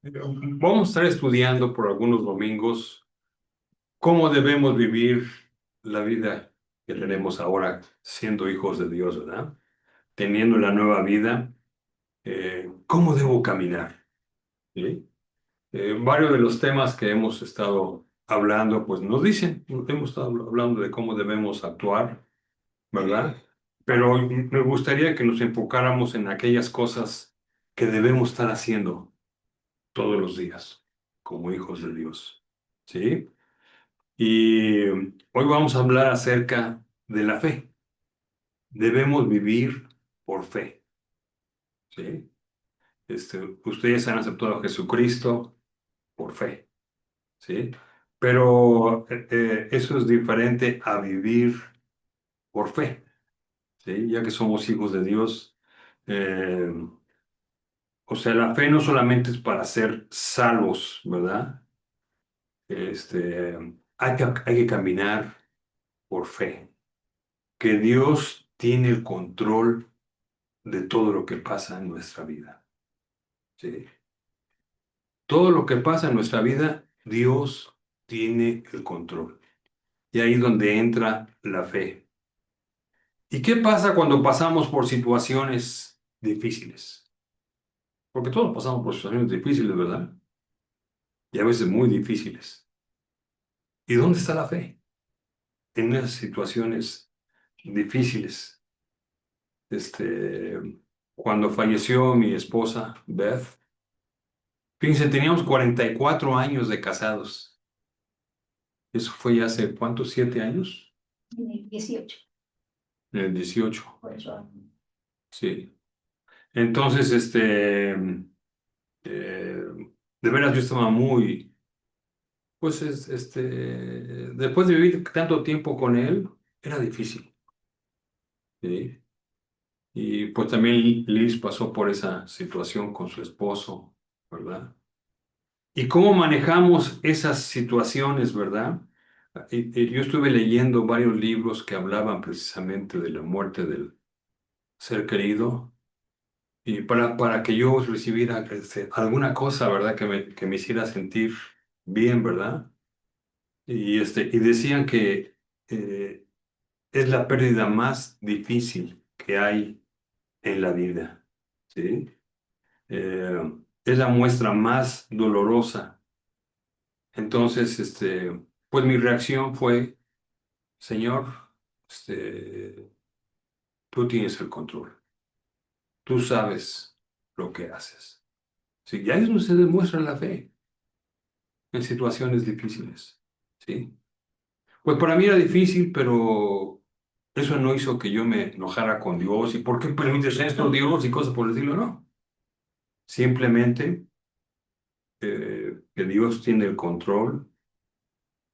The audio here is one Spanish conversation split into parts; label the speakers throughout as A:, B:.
A: Vamos a estar estudiando por algunos domingos cómo debemos vivir la vida que tenemos ahora siendo hijos de Dios, ¿verdad? Teniendo la nueva vida, ¿cómo debo caminar? ¿Sí? Varios de los temas que hemos estado hablando, pues nos dicen, hemos estado hablando de cómo debemos actuar, ¿verdad? Pero me gustaría que nos enfocáramos en aquellas cosas que debemos estar haciendo todos los días como hijos de Dios, ¿sí? Y hoy vamos a hablar acerca de la fe. Debemos vivir por fe, ¿sí? Ustedes han aceptado a Jesucristo por fe, ¿sí? Pero eso es diferente a vivir por fe, ¿sí? Ya que somos hijos de Dios. eh, o sea, la fe no solamente es para ser salvos, ¿verdad? Hay que caminar por fe, que Dios tiene el control de todo lo que pasa en nuestra vida. ¿Sí? Todo lo que pasa en nuestra vida, Dios tiene el control. Y ahí es donde entra la fe. ¿Y qué pasa cuando pasamos por situaciones difíciles? Porque todos pasamos por situaciones difíciles, ¿verdad? Y a veces muy difíciles. ¿Y dónde está la fe? En esas situaciones difíciles. Este, cuando falleció mi esposa, Beth, fíjense, teníamos 44 años de casados. Eso fue ya hace, ¿cuántos? ¿7 años?
B: 18.
A: En el 18,
B: Por eso.
A: sí. Entonces, de veras yo estaba muy, pues, después de vivir tanto tiempo con él, era difícil, ¿sí? Y pues también Liz pasó por esa situación con su esposo, ¿verdad? ¿Y cómo manejamos esas situaciones, verdad? Yo estuve leyendo varios libros que hablaban precisamente de la muerte del ser querido y para que yo recibiera alguna cosa, ¿verdad? Que me hiciera sentir bien, ¿verdad? Y decían que eh, es la pérdida más difícil que hay en la vida, ¿sí? Es la muestra más dolorosa. Entonces, pues mi reacción fue, Señor, tú tienes el control, tú sabes lo que haces. Sí, ya eso se demuestra la fe en situaciones difíciles, ¿sí? Pues para mí era difícil, pero eso no hizo que yo me enojara con Dios y ¿por qué permites esto, Dios? Y cosas por el estilo, no. Simplemente que Dios tiene el control.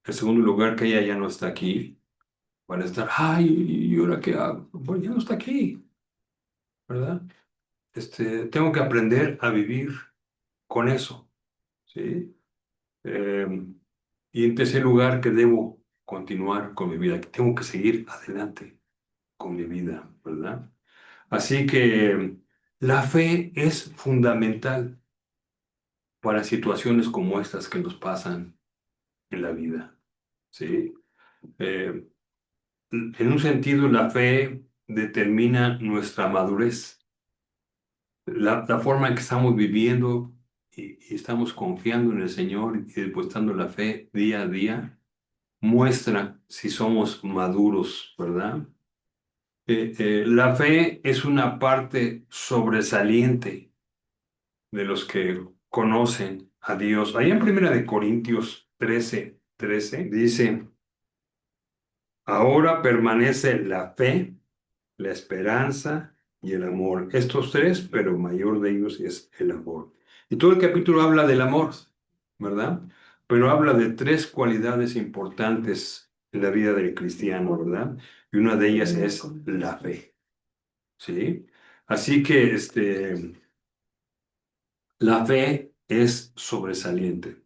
A: En segundo lugar, que ella ya no está aquí para estar, ay, ¿y ahora qué hago? Pues ya no está aquí, ¿verdad? Tengo que aprender a vivir con eso, ¿sí? Eh, y en tercer lugar, que debo continuar con mi vida, que tengo que seguir adelante con mi vida, ¿verdad? Así que la fe es fundamental para situaciones como estas que nos pasan en la vida, ¿sí? Eh, en un sentido, la fe determina nuestra madurez, la forma en que estamos viviendo y estamos confiando en el Señor y depositando la fe día a día, muestra si somos maduros, ¿verdad? La fe es una parte sobresaliente de los que conocen a Dios. Allá en Primera de Corintios 13:13 dice, ahora permanece la fe, la esperanza y el amor. Estos tres, pero mayor de ellos es el amor. Y todo el capítulo habla del amor, ¿verdad? Pero habla de tres cualidades importantes en la vida del cristiano, ¿verdad? Y una de ellas es la fe, ¿sí? Así que la fe es sobresaliente,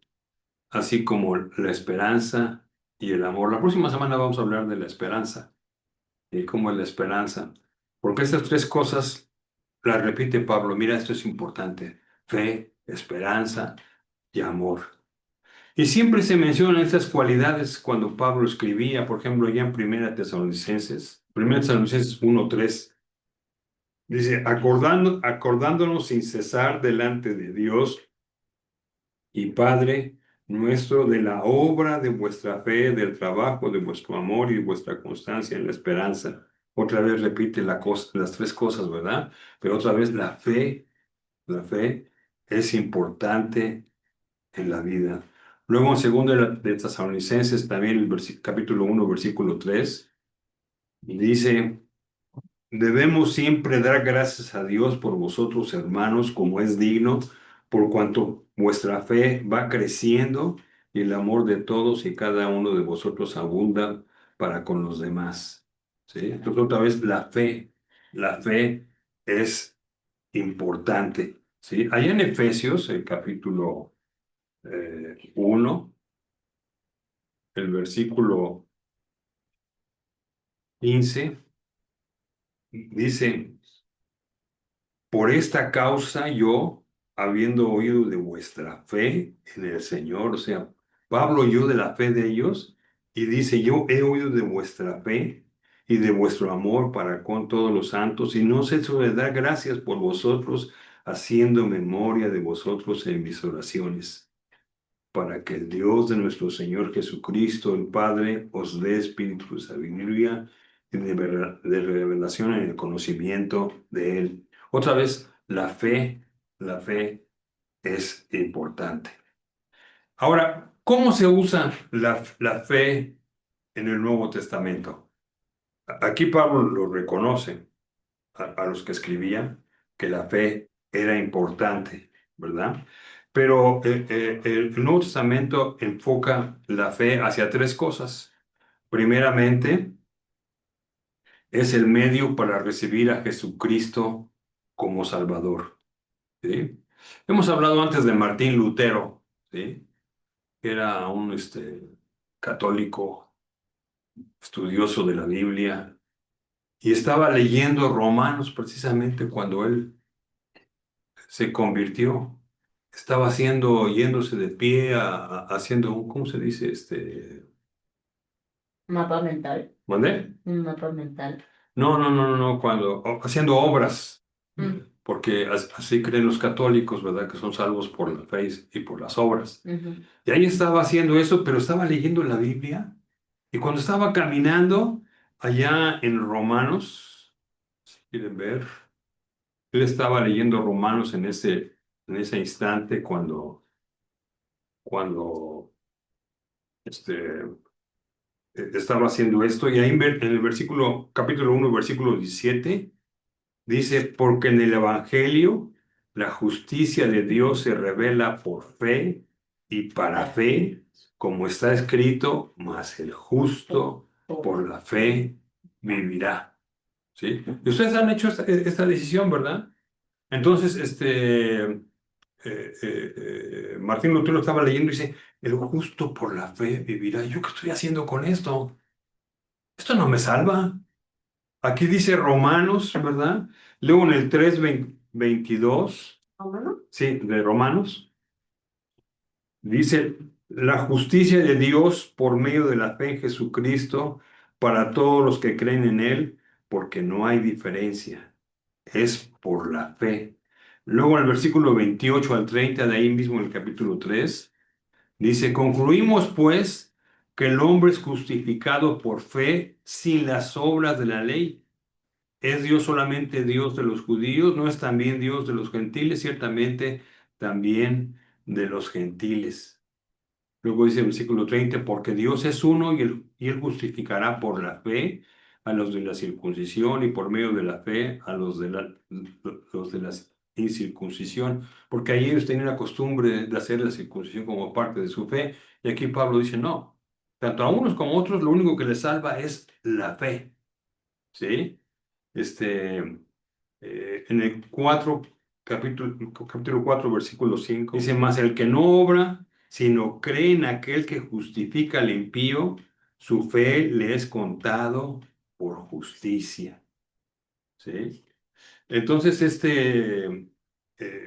A: así como la esperanza y el amor. La próxima semana vamos a hablar de la esperanza y cómo es la esperanza, porque estas tres cosas las repite Pablo. Mira, esto es importante: fe, esperanza y amor. Y siempre se mencionan estas cualidades cuando Pablo escribía, por ejemplo, allá en Primera Tesalonicenses 1:3, dice, acordándonos sin cesar delante de Dios y Padre nuestro de la obra de vuestra fe, del trabajo de vuestro amor y vuestra constancia en la esperanza. Otra vez repite las tres cosas, ¿verdad? Pero otra vez la fe es importante en la vida. Luego en segundo de Tesalonicenses, también el capítulo 1, versículo 3, dice, debemos siempre dar gracias a Dios por vosotros, hermanos, como es digno, por cuanto vuestra fe va creciendo y el amor de todos y cada uno de vosotros abunda para con los demás. ¿Sí? Entonces, otra vez, la fe es importante. ¿Sí? Allá en Efesios, el capítulo 1, el versículo 15, dice, por esta causa yo, habiendo oído de vuestra fe en el Señor, o sea, Pablo oyó de la fe de ellos y dice, yo he oído de vuestra fe y de vuestro amor para con todos los santos y no ceso de dar gracias por vosotros, haciendo memoria de vosotros en mis oraciones, para que el Dios de nuestro Señor Jesucristo, el Padre, os dé espíritu de sabiduría y de revelación en el conocimiento de Él. Otra vez, la fe es importante. Ahora, ¿cómo se usa la fe en el Nuevo Testamento? Aquí Pablo lo reconoce a los que escribían que la fe era importante, ¿verdad? Pero el Nuevo Testamento enfoca la fe hacia tres cosas. Primeramente, es el medio para recibir a Jesucristo como Salvador, ¿sí? Hemos hablado antes de Martín Lutero, ¿sí? Que era un católico estudioso de la Biblia y estaba leyendo Romanos precisamente cuando él se convirtió. Estaba yéndose de pie, haciendo un, ¿cómo se dice?
B: Mapa mental,
A: ¿Mandé?
B: un mapa mental.
A: No, haciendo obras,
B: Mm,
A: porque así creen los católicos, ¿verdad? Que son salvos por la fe y por las obras.
B: ujú.
A: Y ahí estaba haciendo eso, pero estaba leyendo la Biblia. Y cuando estaba caminando allá en Romanos, si quieren ver, él estaba leyendo Romanos en ese instante cuando estaba haciendo esto. Y ahí en el capítulo 1, versículo 17, dice, porque en el Evangelio la justicia de Dios se revela por fe y para fe, como está escrito, mas el justo por la fe vivirá. ¿Sí? Y ustedes han hecho esta decisión, ¿verdad? Entonces, Martín Lutero estaba leyendo y dice, el justo por la fe vivirá. ¿Yo qué estoy haciendo con esto? Esto no me salva. Aquí dice Romanos, ¿verdad? Luego en el 3:22,
B: ¿Vámonos?
A: sí, de Romanos, dice, la justicia de Dios por medio de la fe en Jesucristo para todos los que creen en Él, porque no hay diferencia, es por la fe. Luego en el versículo 28 al 30, de ahí mismo en el capítulo 3, dice, concluimos pues que el hombre es justificado por fe sin las obras de la ley. ¿Es Dios solamente Dios de los judíos? ¿No es también Dios de los gentiles? Ciertamente también de los gentiles. Luego dice el versículo 30, porque Dios es uno y él justificará por la fe a los de la circuncisión y por medio de la fe a los de la incircuncisión, porque ahí ellos tenían la costumbre de hacer la circuncisión como parte de su fe, y aquí Pablo dice, no, tanto a unos como a otros lo único que les salva es la fe, ¿sí? En el capítulo 4, versículo 5, dice, mas el que no obra, sino cree en aquel que justifica al impío, su fe le es contado por justicia. ¿Sí? Entonces,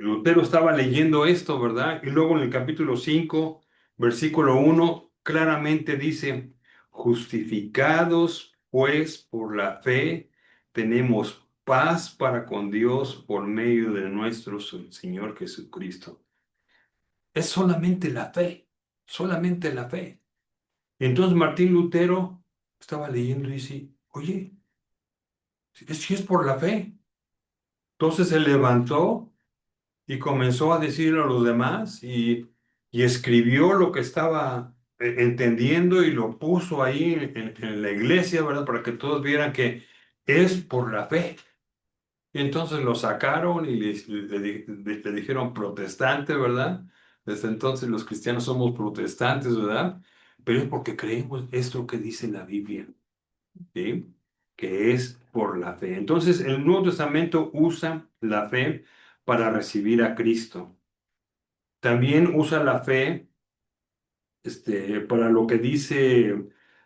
A: Lutero estaba leyendo esto, ¿verdad? Y luego en el capítulo 5, versículo 1, claramente dice, justificados pues por la fe, tenemos paz para con Dios por medio de nuestro Señor Jesucristo. Es solamente la fe, solamente la fe. Y entonces Martín Lutero estaba leyendo y dice, oye, si es por la fe. Entonces se levantó y comenzó a decirlo a los demás y escribió lo que estaba entendiendo y lo puso ahí en la iglesia, ¿verdad? Para que todos vieran que es por la fe. Y entonces lo sacaron y le dijeron protestante, ¿verdad? Desde entonces los cristianos somos protestantes, ¿verdad? Pero es porque creemos esto que dice la Biblia, ¿sí? Que es por la fe. Entonces el Nuevo Testamento usa la fe para recibir a Cristo. También usa la fe, para lo que dice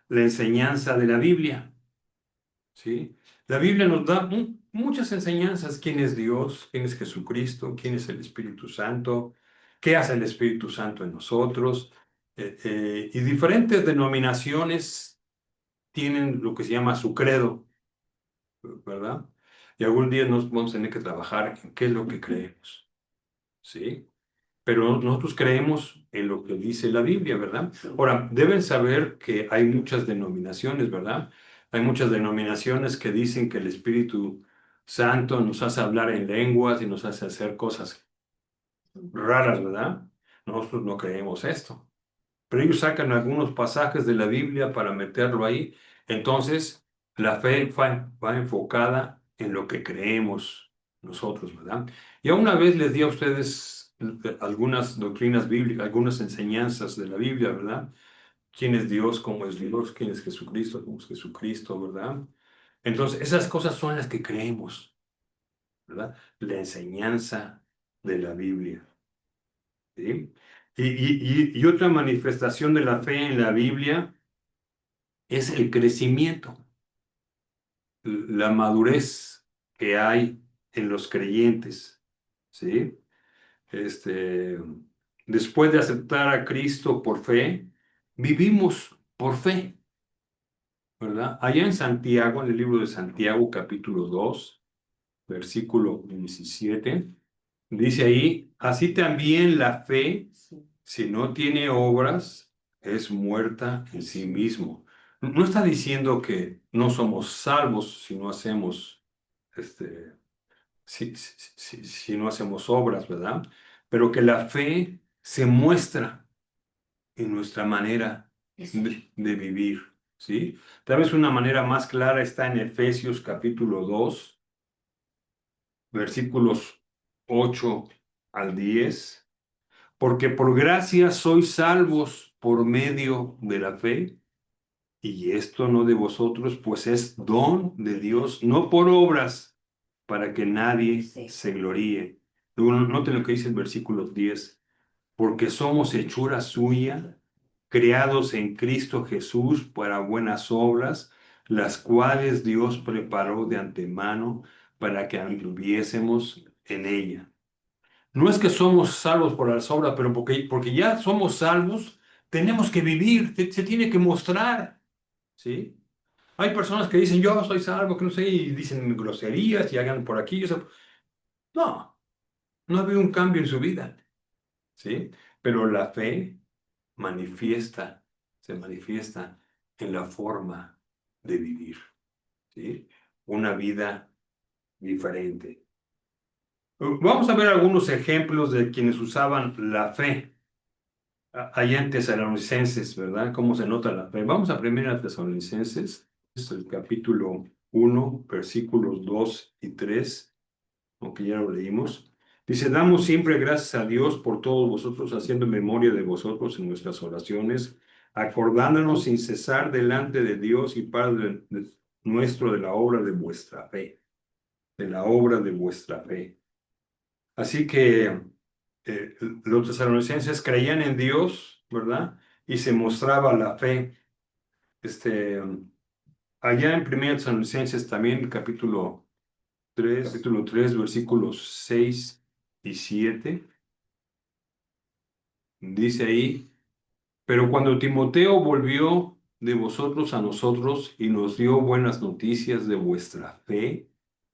A: la enseñanza de la Biblia, ¿sí? La Biblia nos da muchas enseñanzas: quién es Dios, quién es Jesucristo, quién es el Espíritu Santo, qué hace el Espíritu Santo en nosotros. Y diferentes denominaciones tienen lo que se llama su credo, ¿verdad? Y algún día nos vamos a tener que trabajar en qué es lo que creemos, ¿sí? Pero nosotros creemos en lo que dice la Biblia, ¿verdad? Ahora, deben saber que hay muchas denominaciones, ¿verdad? Hay muchas denominaciones que dicen que el Espíritu Santo nos hace hablar en lenguas y nos hace hacer cosas raras, ¿verdad? Nosotros no creemos esto. Pero ellos sacan algunos pasajes de la Biblia para meterlo ahí. Entonces, la fe va enfocada en lo que creemos nosotros, ¿verdad? Y una vez les di a ustedes algunas doctrinas bíblicas, algunas enseñanzas de la Biblia, ¿verdad? ¿Quién es Dios? ¿Cómo es Dios? ¿Quién es Jesucristo? ¿Cómo es Jesucristo? ¿Verdad? Entonces, esas cosas son las que creemos, ¿verdad? La enseñanza de la Biblia, ¿sí? Y otra manifestación de la fe en la Biblia es el crecimiento, la madurez que hay en los creyentes, ¿sí? Este, Después de aceptar a Cristo por fe, vivimos por fe, ¿verdad? Allá en Santiago, en el libro de Santiago, capítulo 2, versículo 17, dice ahí, así también la fe,
B: Sí.
A: si no tiene obras, es muerta en sí mismo. No está diciendo que no somos salvos si no hacemos, este, si no hacemos obras, ¿verdad? Pero que la fe se muestra en nuestra manera
B: Eso.
A: de vivir, ¿sí? Tal vez una manera más clara está en Efesios capítulo 2, versículos 8 al 10. Porque por gracia sois salvos por medio de la fe, y esto no de vosotros, pues es don de Dios, no por obras, para que nadie
B: Sí.
A: se gloríe. Luego, noten lo que dice el versículo 10, porque somos hechura suya, creados en Cristo Jesús para buenas obras, las cuales Dios preparó de antemano para que anduviésemos en ella. No es que somos salvos por las obras, pero porque ya somos salvos, tenemos que vivir, se tiene que mostrar, ¿sí? Hay personas que dicen, yo soy salvo, que no sé, y dicen groserías y hagan por aquí. Eso. No, no ha habido un cambio en su vida, ¿sí? Pero la fe se manifiesta en la forma de vivir, ¿sí? Una vida diferente. Vamos a ver algunos ejemplos de quienes usaban la fe allá en Tesalonicenses, ¿verdad? ¿Cómo se nota la fe? Vamos a primera Tesalonicenses, es el capítulo 1, versículos 2 y 3, aunque ya lo leímos. Dice, damos siempre gracias a Dios por todos vosotros, haciendo memoria de vosotros en nuestras oraciones, acordándonos sin cesar delante de Dios y Padre nuestro de la obra de vuestra fe, de la obra de vuestra fe. Así que los tesalonicenses creían en Dios, ¿verdad? Y se mostraba la fe. Este, Allá en 1 Tesalonicenses también, capítulo 3, versículos 6. y 7, dice ahí, pero cuando Timoteo volvió de vosotros a nosotros y nos dio buenas noticias de vuestra fe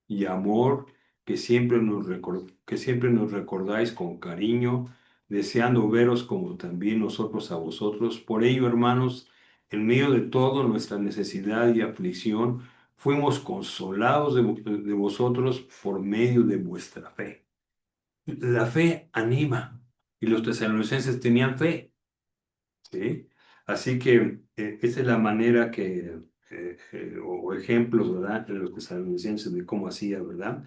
A: y amor, que siempre nos recordáis con cariño, deseando veros como también nosotros a vosotros. Por ello, hermanos, en medio de toda nuestra necesidad y aflicción, fuimos consolados de vosotros por medio de vuestra fe. La fe anima, y los tesalonicenses tenían fe. ¿Sí? Así que esa es la manera o ejemplos, ¿verdad?, de los tesalonicenses de cómo hacía, ¿verdad?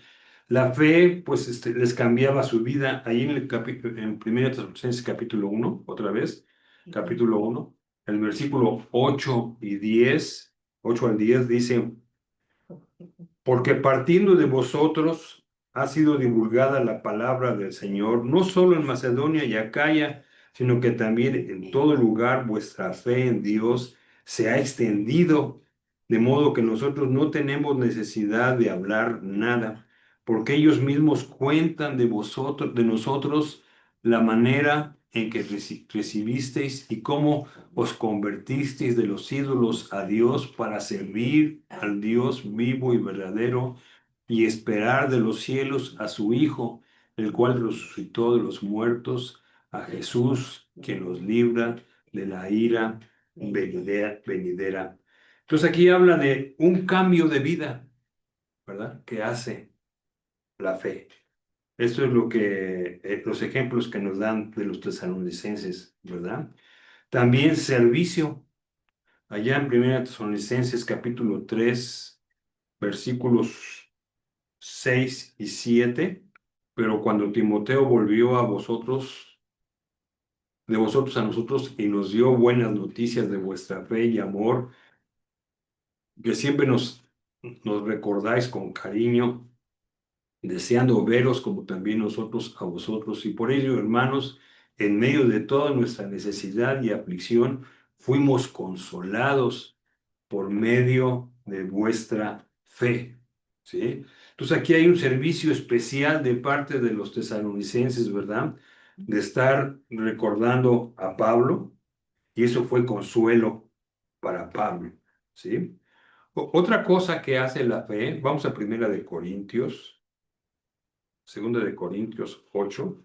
A: La fe, pues, les cambiaba su vida. Ahí en 1 Tesalonicenses capítulo 1, otra vez, capítulo 1, el versículo 8 y 10, 8 al 10 dice, porque partiendo de vosotros ha sido divulgada la palabra del Señor, no solo en Macedonia y Acaya, sino que también en todo lugar vuestra fe en Dios se ha extendido, de modo que nosotros no tenemos necesidad de hablar nada, porque ellos mismos cuentan de vosotros, de nosotros, la manera en que recibisteis y cómo os convertisteis de los ídolos a Dios para servir al Dios vivo y verdadero y esperar de los cielos a su Hijo, el cual resucitó de los muertos, a Jesús, que nos libra de la ira venidera. Entonces aquí habla de un cambio de vida, ¿verdad?, que hace la fe. Eso es lo que los ejemplos que nos dan de los tesalonicenses, ¿verdad? También servicio. Allá en 1 Tesalonicenses capítulo 3 versículos 6 y 7, pero cuando Timoteo volvió de vosotros a nosotros, y nos dio buenas noticias de vuestra fe y amor, que siempre nos recordáis con cariño, deseando veros como también nosotros a vosotros. Y por ello, hermanos, en medio de toda nuestra necesidad y aflicción, fuimos consolados por medio de vuestra fe. ¿Sí? Entonces aquí hay un servicio especial de parte de los tesalonicenses, ¿verdad? De estar recordando a Pablo, y eso fue consuelo para Pablo. ¿Sí? Otra cosa que hace la fe, vamos a segunda de Corintios 8.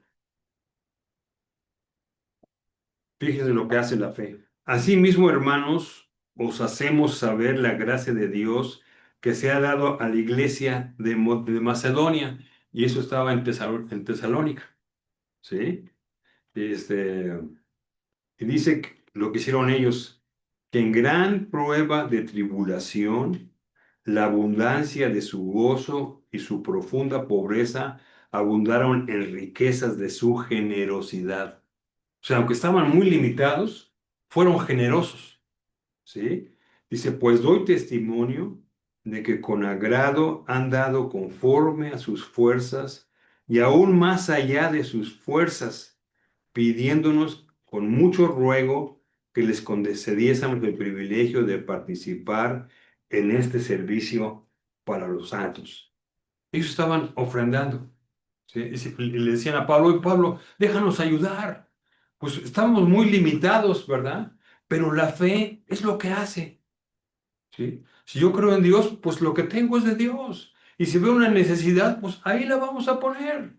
A: Fíjense lo que hace la fe. Asimismo, hermanos, os hacemos saber la gracia de Dios que se ha dado a la iglesia de Macedonia. Y eso estaba en Tesalónica. ¿Sí? Este, y dice lo que hicieron ellos, que en gran prueba de tribulación, la abundancia de su gozo y su profunda pobreza abundaron en riquezas de su generosidad. O sea, aunque estaban muy limitados, fueron generosos, ¿sí? Dice, pues doy testimonio de que con agrado han dado conforme a sus fuerzas y aún más allá de sus fuerzas, pidiéndonos con mucho ruego que les concediésemos el privilegio de participar en este servicio para los santos. Ellos estaban ofrendando. ¿Sí? Y le decían a Pablo, y Pablo, déjanos ayudar. Pues estamos muy limitados, ¿verdad? Pero la fe es lo que hace. ¿Sí? Si yo creo en Dios, pues lo que tengo es de Dios. Y si veo una necesidad, pues ahí la vamos a poner.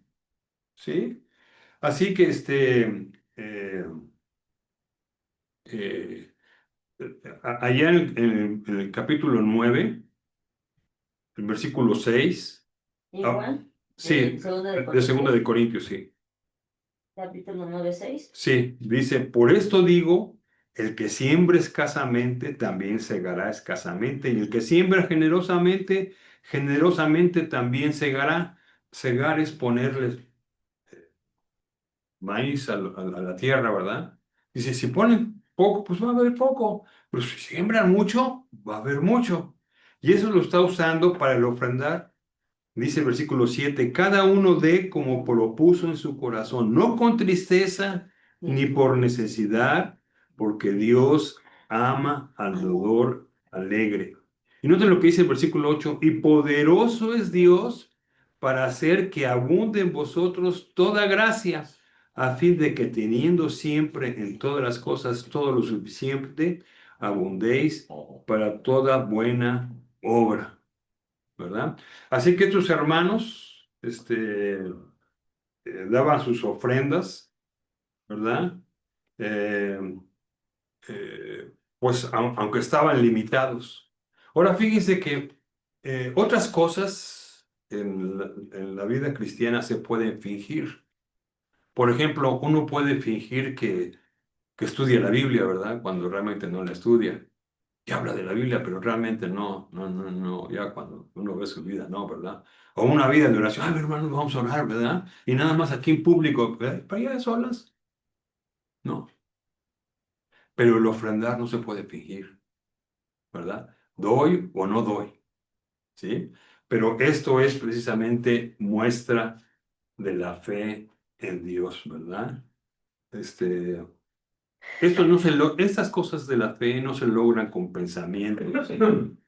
A: ¿Sí? Así que eh, allá en el capítulo 9, el versículo 6,
B: Igual,
A: sí,
B: segunda de
A: de segunda de
B: Corintios,
A: Corintios, sí.
B: capítulo 9:6.
A: Sí, dice, por esto digo, el que siembra escasamente, también segará escasamente, y el que siembra generosamente, generosamente también segará. Segar es ponerle maíz a la tierra, ¿verdad? Dice, si ponen poco, pues va a haber poco, pero si siembran mucho, va a haber mucho. Y eso lo está usando para el ofrendar. Dice el versículo 7, cada uno dé como propuso en su corazón, no con tristeza ni por necesidad, porque Dios ama al dador alegre. Y noten lo que dice el versículo 8, y poderoso es Dios para hacer que abunde en vosotros toda gracia, a fin de que teniendo siempre en todas las cosas todo lo suficiente, abundéis para toda buena obra, ¿verdad? Así que tus hermanos, daban sus ofrendas, ¿verdad? Eh, pues aunque estaban limitados. Ahora fíjense que otras cosas en la vida cristiana se pueden fingir. Por ejemplo, uno puede fingir que estudia la Biblia, ¿verdad? Cuando realmente no la estudia. Y habla de la Biblia, pero realmente no. Ya cuando uno ve su vida, no, ¿verdad? O una vida de oración, ay, hermano, vamos a orar, ¿verdad? Y nada más aquí en público, ¿para allá solas? No. Pero el ofrendar no se puede fingir, ¿verdad? Doy o no doy, ¿sí? Pero esto es precisamente muestra de la fe en Dios, ¿verdad? Este, estas cosas de la fe no se logran con pensamientos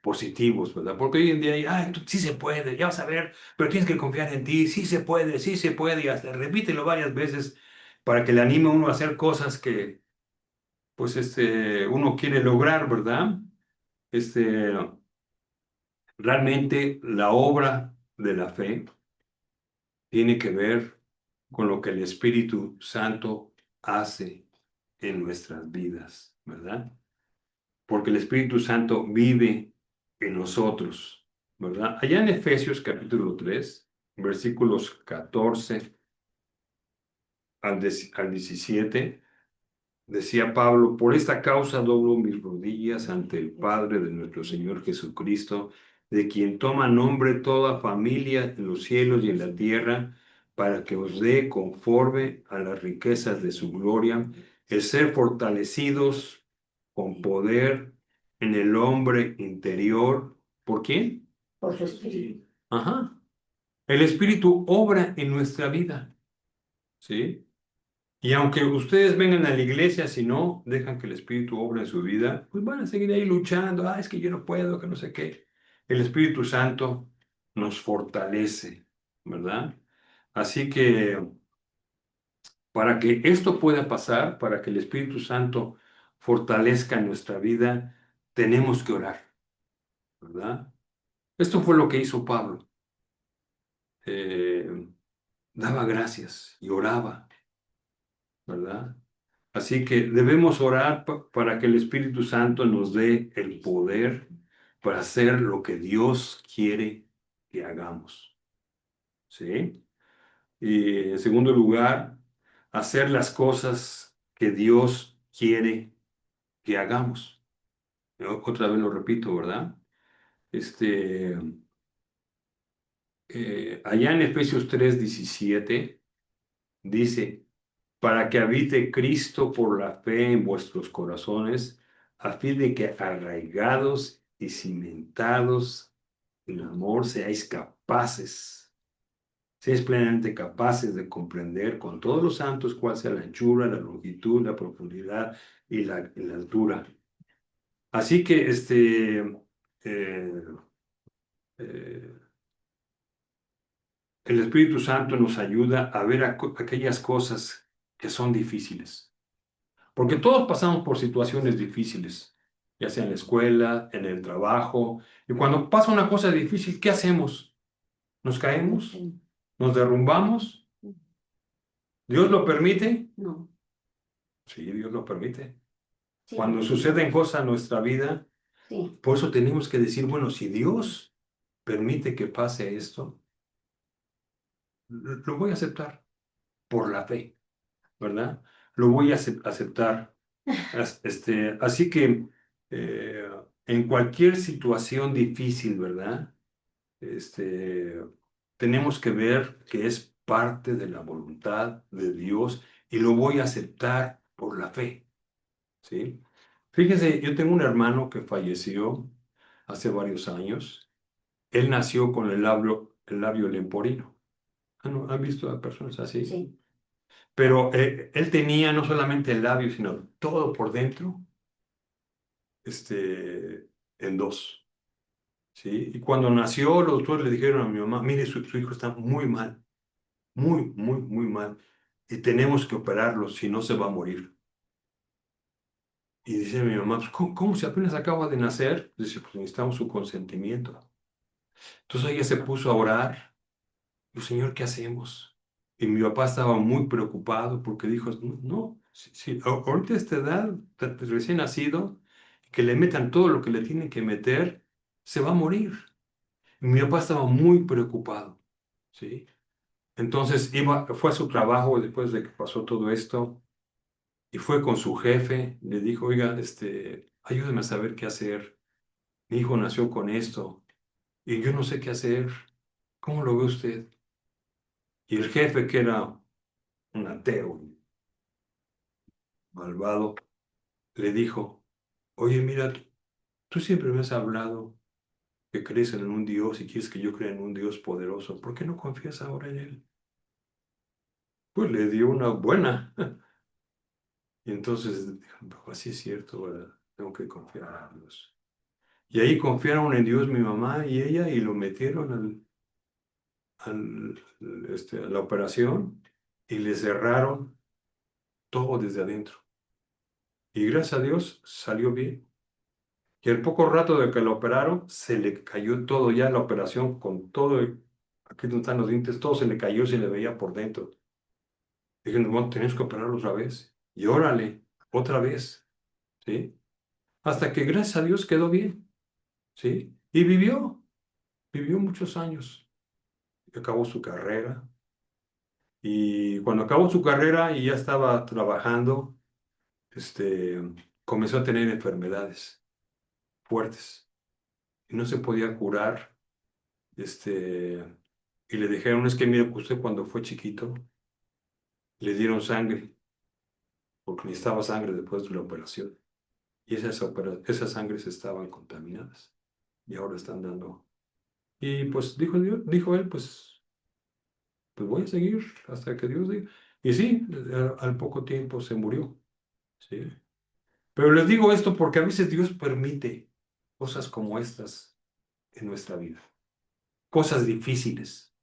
A: positivos, ¿verdad? Porque hoy en día hay, ay, sí se puede, ya vas a ver, pero tienes que confiar en ti, sí se puede, y hasta repítelo varias veces para que le anime a uno a hacer cosas que, pues, uno quiere lograr, ¿verdad? Este, Realmente la obra de la fe tiene que ver con lo que el Espíritu Santo hace en nuestras vidas, ¿verdad? Porque el Espíritu Santo vive en nosotros, ¿verdad? Allá en Efesios capítulo 3, versículos 14 al 17. Decía Pablo, por esta causa doblo mis rodillas ante el Padre de nuestro Señor Jesucristo, de quien toma nombre toda familia en los cielos y en la tierra, para que os dé conforme a las riquezas de su gloria, el ser fortalecidos con poder en el hombre interior. ¿Por quién?
B: Por su espíritu.
A: Ajá. El Espíritu obra en nuestra vida, ¿sí? Y aunque ustedes vengan a la iglesia, si no dejan que el Espíritu obre en su vida, pues van a seguir ahí luchando. Ah, es que yo no puedo, que no sé qué. El Espíritu Santo nos fortalece, ¿verdad? Así que para que esto pueda pasar, para que el Espíritu Santo fortalezca nuestra vida, tenemos que orar, ¿verdad? Esto fue lo que hizo Pablo. Eh, Daba gracias y oraba, ¿verdad? Así que debemos orar para que el Espíritu Santo nos dé el poder para hacer lo que Dios quiere que hagamos. ¿Sí? Y en segundo lugar, hacer las cosas que Dios quiere que hagamos. Otra vez lo repito, ¿verdad? Este, Allá en Efesios 3:17 dice, para que habite Cristo por la fe en vuestros corazones, a fin de que arraigados y cimentados en amor seáis plenamente capaces de comprender con todos los santos cuál sea la anchura, la longitud, la profundidad y la altura. Así que eh, eh, el Espíritu Santo nos ayuda a ver aquellas cosas que son difíciles. Porque todos pasamos por situaciones difíciles, ya sea en la escuela, en el trabajo. Y cuando pasa una cosa difícil, ¿qué hacemos? ¿Nos caemos? ¿Nos derrumbamos? ¿Dios lo permite?
B: No.
A: Sí, Dios lo permite.
B: Sí,
A: Cuando suceden cosas en nuestra vida,
B: sí.
A: por eso tenemos que decir, bueno, si Dios permite que pase esto, lo voy a aceptar por la fe, ¿verdad? Lo voy a aceptar. Así que eh, en cualquier situación difícil, ¿verdad? Este, Tenemos que ver que es parte de la voluntad de Dios y lo voy a aceptar por la fe, ¿sí? Fíjense, yo tengo un hermano que falleció hace varios años. Él nació con el labio leporino. ¿Han visto a personas así?
B: Sí.
A: Pero él tenía no solamente el labio, sino todo por dentro, en dos. ¿sí? Y cuando nació, los doctores le dijeron a mi mamá, mire, su hijo está muy mal, muy, muy, muy mal, y tenemos que operarlo, si no se va a morir. Y dice mi mamá, pues, ¿cómo si apenas acaba de nacer? Dice, pues necesitamos su consentimiento. Entonces ella se puso a orar. Digo, Señor, ¿qué hacemos? Y mi papá estaba muy preocupado porque dijo, no, no, ahorita a esta edad, recién nacido, que le metan todo lo que le tienen que meter, se va a morir. Y mi papá estaba muy preocupado, ¿sí? Entonces fue a su trabajo después de que pasó todo esto y fue con su jefe, le dijo, oiga, ayúdeme a saber qué hacer. Mi hijo nació con esto y yo no sé qué hacer. ¿Cómo lo ve usted? Y el jefe, que era un ateo malvado, le dijo, oye, mira, tú siempre me has hablado que crees en un Dios y quieres que yo crea en un Dios poderoso. ¿Por qué no confías ahora en Él? Pues le dio una buena. Y entonces dijo, así es cierto, ¿verdad? Tengo que confiar en Dios. Y ahí confiaron en Dios mi mamá y ella y lo metieron a la operación y le cerraron todo desde adentro. Y gracias a Dios salió bien. Y al poco rato de que lo operaron, se le cayó todo ya la operación con todo, aquí donde están los dientes, todo se le cayó, se le veía por dentro. Dije, bueno, tenemos que operarlo otra vez. Y órale, otra vez, ¿sí? Hasta que gracias a Dios quedó bien, ¿sí? Y vivió muchos años. Acabó su carrera. Y cuando acabó su carrera y ya estaba trabajando, este, comenzó a tener enfermedades fuertes y no se podía curar. Este, y le dijeron, es que mire, usted cuando fue chiquito le dieron sangre, porque necesitaba sangre después de la operación. Y esas sangres estaban contaminadas y ahora están dando. Y pues dijo él, pues voy a seguir hasta que Dios diga. Y sí, al poco tiempo se murió, ¿sí? Pero les digo esto porque a veces Dios permite cosas como estas en nuestra vida, cosas difíciles,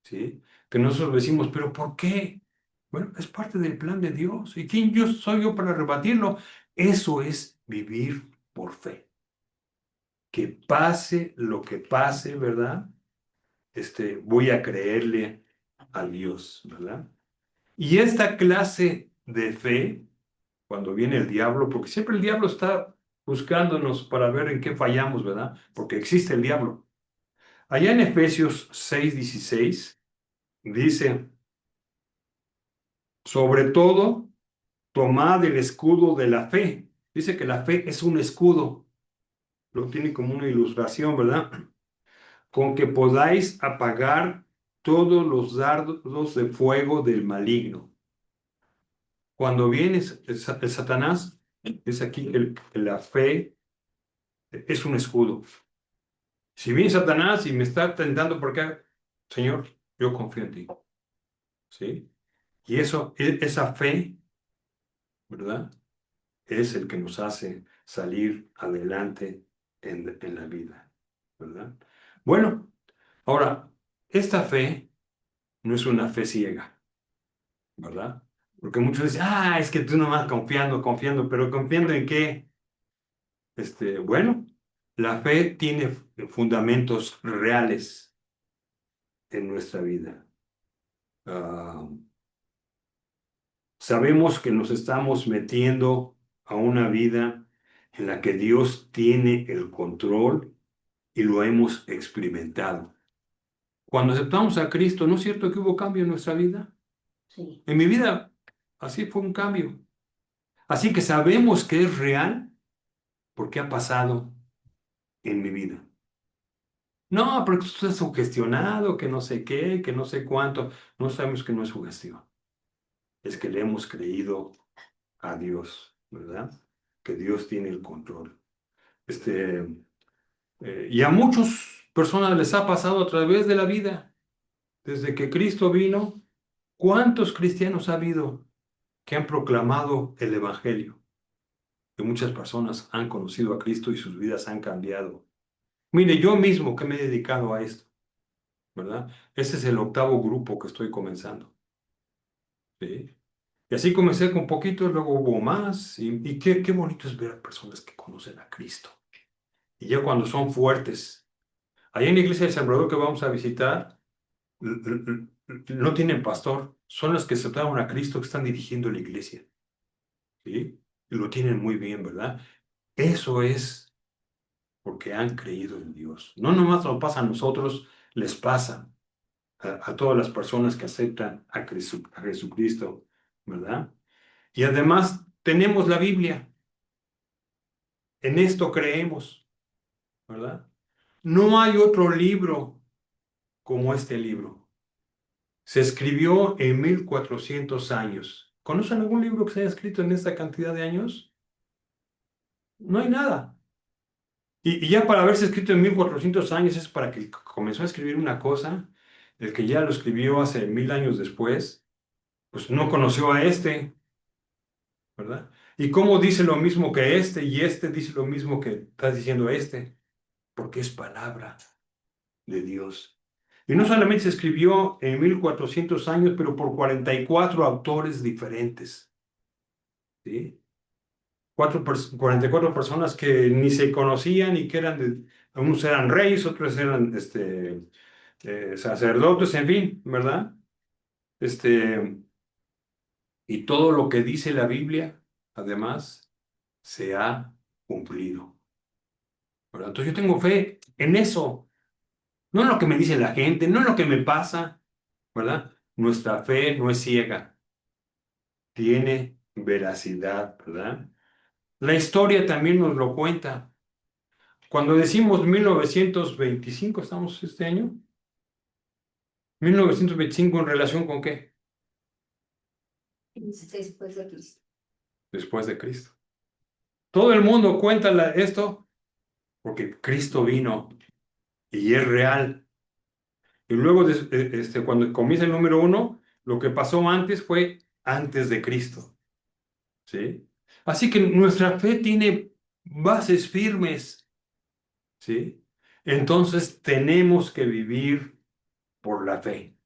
A: ¿sí? Que nosotros decimos, pero ¿por qué? Bueno, es parte del plan de Dios. ¿Y quién yo soy yo para rebatirlo? Eso es vivir por fe. Que pase lo que pase, ¿verdad? Voy a creerle a Dios, ¿verdad? Y esta clase de fe, cuando viene el diablo, porque siempre el diablo está buscándonos para ver en qué fallamos, ¿verdad? Porque existe el diablo. Allá en Efesios 6:16 dice, sobre todo, tomad el escudo de la fe. Dice que la fe es un escudo. Lo tiene como una ilustración, ¿verdad? Con que podáis apagar todos los dardos de fuego del maligno. Cuando viene el Satanás, es aquí la fe es un escudo. Si viene Satanás y me está tentando por acá, Señor, yo confío en ti, ¿sí? Y esa fe, ¿verdad? Es el que nos hace salir adelante en la vida, ¿verdad? Bueno, ahora, esta fe no es una fe ciega, ¿verdad? Porque muchos dicen, es que tú nomás confiando, pero ¿confiando en qué? Bueno, la fe tiene fundamentos reales en nuestra vida. Ah, sabemos que nos estamos metiendo a una vida en la que Dios tiene el control y lo hemos experimentado. Cuando aceptamos a Cristo, ¿no es cierto que hubo cambio en nuestra vida?
B: Sí,
A: En mi vida, así fue un cambio. Así que sabemos que es real porque ha pasado en mi vida. No, porque tú estás sugestionado, que no sé qué, que no sé cuánto. No sabemos que no es sugestión. Es que le hemos creído a Dios, ¿verdad? Que Dios tiene el control. Y a muchas personas les ha pasado a través de la vida. Desde que Cristo vino, ¿cuántos cristianos ha habido que han proclamado el Evangelio? Que muchas personas han conocido a Cristo y sus vidas han cambiado. Mire, yo mismo que me he dedicado a esto, ¿verdad? Ese es el octavo grupo que estoy comenzando, ¿sí? Y así comencé con poquitos, luego hubo más, y qué bonito es ver a personas que conocen a Cristo. Y ya cuando son fuertes, allá en la iglesia de San Salvador que vamos a visitar, no tienen pastor, son los que aceptaron a Cristo que están dirigiendo la iglesia, ¿sí? Y lo tienen muy bien, ¿verdad? Eso es porque han creído en Dios. No nomás lo pasa a nosotros, les pasa a todas las personas que aceptan a Jesucristo, ¿verdad? Y además tenemos la Biblia, en esto creemos, ¿verdad? No hay otro libro como este libro. Se escribió en 1400 años. ¿Conocen algún libro que se haya escrito en esta cantidad de años? No hay nada. Y ya para haberse escrito en 1400 años es para que el que comenzó a escribir una cosa, el que ya lo escribió hace 1000 años después, pues no conoció a este, ¿verdad? ¿Y cómo dice lo mismo que este y este dice lo mismo que está diciendo este? Porque es palabra de Dios. Y no solamente se escribió en 1400 años, pero por 44 autores diferentes, ¿sí? 44 personas que ni se conocían y que eran, unos eran reyes, otros eran sacerdotes, en fin, ¿verdad? Este, y todo lo que dice la Biblia, además, se ha cumplido, ¿verdad? Entonces yo tengo fe en eso, no en lo que me dice la gente, no en lo que me pasa, ¿verdad? Nuestra fe no es ciega, tiene veracidad, ¿verdad? La historia también nos lo cuenta. Cuando decimos 1925, ¿estamos este año? 1925 ¿en relación con qué?
B: Después de Cristo.
A: Después de Cristo. Todo el mundo cuenta esto porque Cristo vino y es real. Y luego, cuando comienza el número uno, lo que pasó antes fue antes de Cristo, ¿sí? Así que nuestra fe tiene bases firmes, ¿sí? Entonces tenemos que vivir por la fe.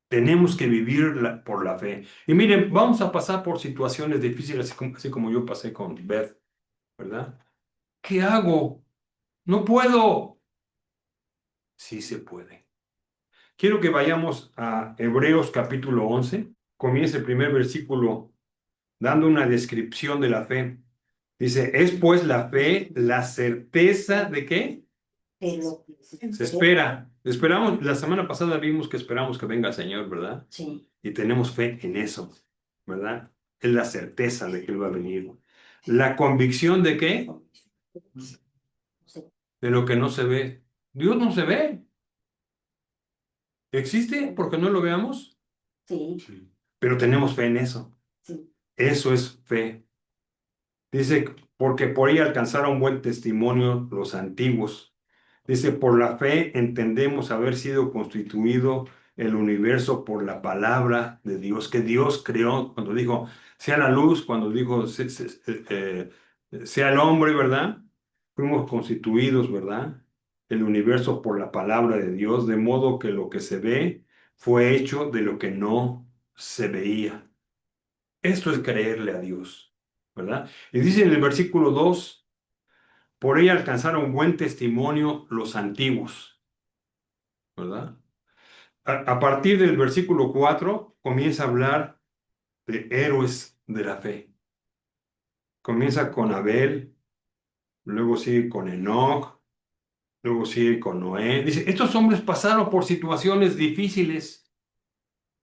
A: Tenemos que vivir por la fe. Y miren, vamos a pasar por situaciones difíciles, así como yo pasé con Beth, ¿verdad? ¿Qué hago? No puedo. Sí se puede. Quiero que vayamos a Hebreos capítulo 11. Comienza el primer versículo dando una descripción de la fe. Dice, es pues la fe la certeza de qué
B: De lo que
A: se espera. Esperamos, la semana pasada vimos que esperamos que venga el Señor, ¿verdad?
B: Sí.
A: Y tenemos fe en eso, ¿verdad? Es la certeza de que Él va a venir. La convicción de qué?
B: Sí.
A: De lo que no se ve. Dios no se ve. ¿Existe porque no lo veamos?
B: Sí.
A: Sí. Pero tenemos fe en eso.
B: Sí.
A: Eso es fe. Dice, porque por ella alcanzaron buen testimonio los antiguos. Dice, por la fe entendemos haber sido constituido el universo por la palabra de Dios, que Dios creó cuando dijo, sea la luz, cuando dijo, sea el hombre, ¿verdad? Fuimos constituidos, ¿verdad? El universo por la palabra de Dios, de modo que lo que se ve fue hecho de lo que no se veía. Esto es creerle a Dios, ¿verdad? Y dice en el versículo 2, por ella alcanzaron buen testimonio los antiguos, ¿verdad? A partir del versículo 4 comienza a hablar de héroes de la fe. Comienza con Abel, luego sigue con Enoc, luego sigue con Noé. Dice, estos hombres pasaron por situaciones difíciles,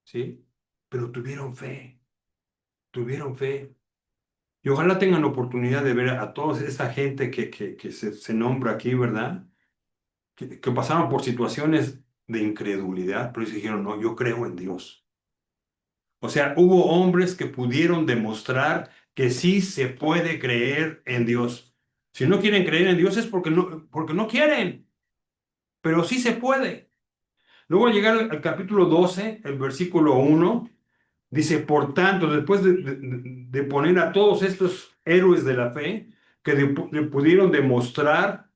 A: ¿sí? Pero tuvieron fe, tuvieron fe. Y ojalá tengan oportunidad de ver a toda esta gente que se nombra aquí, ¿verdad? Que pasaron por situaciones de incredulidad, pero ellos dijeron, no, yo creo en Dios. O sea, hubo hombres que pudieron demostrar que sí se puede creer en Dios. Si no quieren creer en Dios es porque no quieren, pero sí se puede. Luego al llegar al capítulo 12, el versículo 1, dice, por tanto, después de poner a todos estos héroes de la fe que pudieron demostrar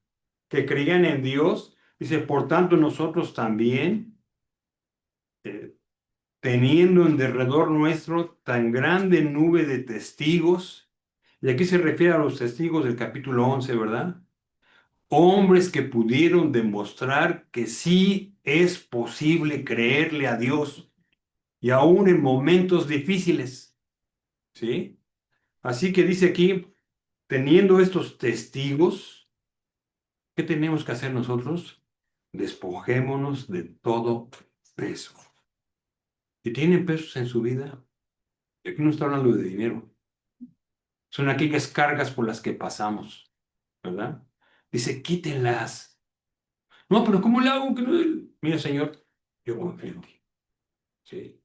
A: que creían en Dios. Dice, por tanto nosotros también, eh, teniendo en derredor nuestro tan grande nube de testigos, y aquí se refiere a los testigos del capítulo 11, ¿verdad? Hombres que pudieron demostrar que sí es posible creerle a Dios, y aún en momentos difíciles, ¿sí? Así que dice aquí, teniendo estos testigos, ¿qué tenemos que hacer nosotros? Despojémonos de todo peso. Si tienen pesos en su vida, y aquí no está hablando de dinero, son aquellas cargas por las que pasamos, ¿verdad? Dice, quítenlas. No, pero ¿cómo le hago? Que no... Mira, Señor, yo confío en ti, ¿sí?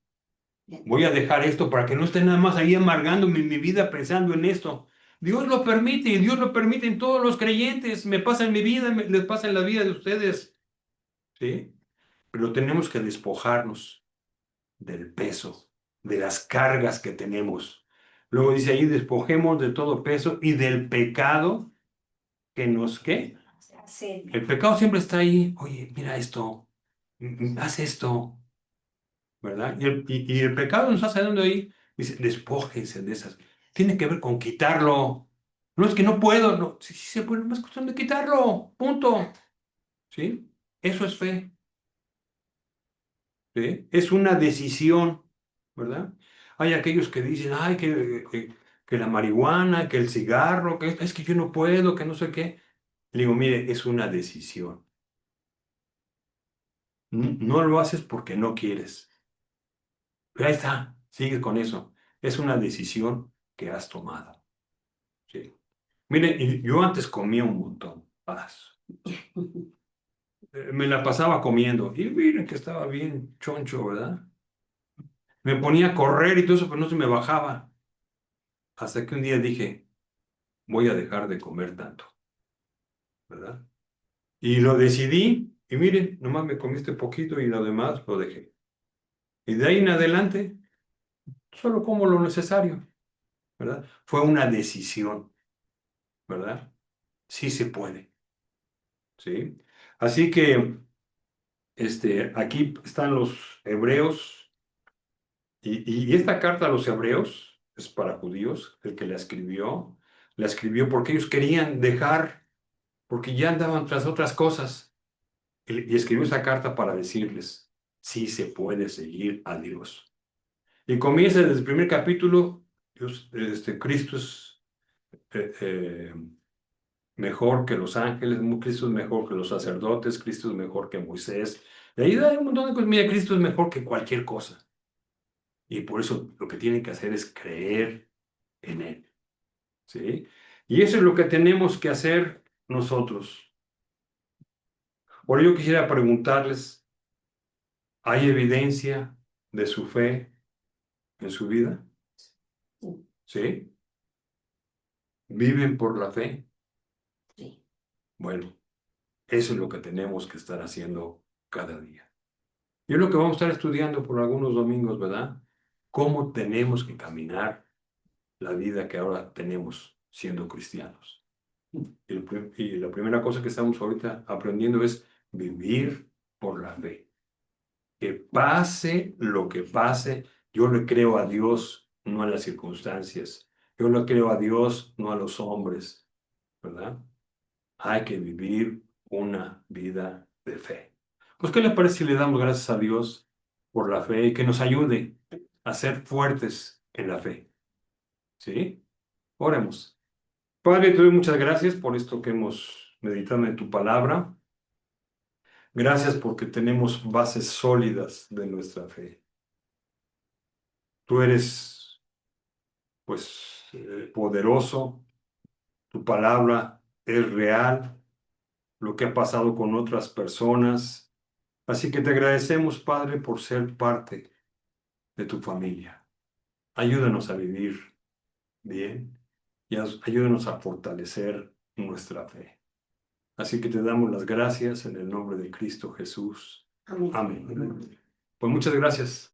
A: Voy a dejar esto para que no esté nada más ahí amargándome mi vida pensando en esto. Dios lo permite y Dios lo permite en todos los creyentes. Me pasa en mi vida, les pasa en la vida de ustedes, ¿sí? Pero tenemos que despojarnos del peso, de las cargas que tenemos. Luego dice ahí, despojemos de todo peso y del pecado que nos, ¿qué?
B: Sí.
A: El pecado siempre está ahí. Oye, mira esto, haz esto, ¿verdad? Y el pecado nos está saliendo ahí. Dice, despójense de esas. Tiene que ver con quitarlo. No es que no puedo, no. Sí, sí se puede, no es cuestión de quitarlo. Punto. ¿Sí? Eso es fe. ¿Sí? Es una decisión, ¿verdad? Hay aquellos que dicen, ay, que la marihuana, que el cigarro, que es que yo no puedo, que no sé qué. Le digo, mire, es una decisión. No lo haces porque no quieres. Pero ahí está, sigue con eso. Es una decisión que has tomado. Sí. Mire, y yo antes comía un montón. Me la pasaba comiendo. Y miren que estaba bien choncho, ¿verdad? Me ponía a correr y todo eso, pero no se me bajaba. Hasta que un día dije, voy a dejar de comer tanto, ¿verdad? Y lo decidí, y miren, nomás me comí este poquito y lo demás lo dejé. Y de ahí en adelante, solo como lo necesario, ¿verdad? Fue una decisión, ¿verdad? Sí se puede, ¿sí? Así que, aquí están los hebreos, y esta carta a los hebreos es para judíos, el que la escribió porque ellos querían dejar, porque ya andaban tras otras cosas. Y escribió esa carta para decirles, sí se puede seguir a Dios. Y comienza desde el primer capítulo, Cristo es mejor que los ángeles, Cristo es mejor que los sacerdotes, Cristo es mejor que Moisés. De ahí hay un montón de cosas. Mira, Cristo es mejor que cualquier cosa. Y por eso lo que tienen que hacer es creer en Él. ¿Sí? Y eso es lo que tenemos que hacer nosotros. Por ello quisiera preguntarles, ¿hay evidencia de su fe en su vida? ¿Sí? ¿Viven por la fe?
B: Sí.
A: Bueno, eso es lo que tenemos que estar haciendo cada día. Y es lo que vamos a estar estudiando por algunos domingos, ¿verdad? Cómo tenemos que caminar la vida que ahora tenemos siendo cristianos. Y la primera cosa que estamos ahorita aprendiendo es vivir por la fe. Que pase lo que pase, yo le creo a Dios, no a las circunstancias. Yo le creo a Dios, no a los hombres, ¿verdad? Hay que vivir una vida de fe. Pues, ¿qué le parece si le damos gracias a Dios por la fe y que nos ayude a ser fuertes en la fe? ¿Sí? Oremos. Padre, te doy muchas gracias por esto que hemos meditado en tu palabra. Gracias porque tenemos bases sólidas de nuestra fe. Tú eres, pues, poderoso, tu palabra es real, lo que ha pasado con otras personas. Así que te agradecemos, Padre, por ser parte de tu familia. Ayúdanos a vivir bien y ayúdanos a fortalecer nuestra fe. Así que te damos las gracias en el nombre de Cristo Jesús.
B: Amén.
A: Amén. Pues muchas gracias.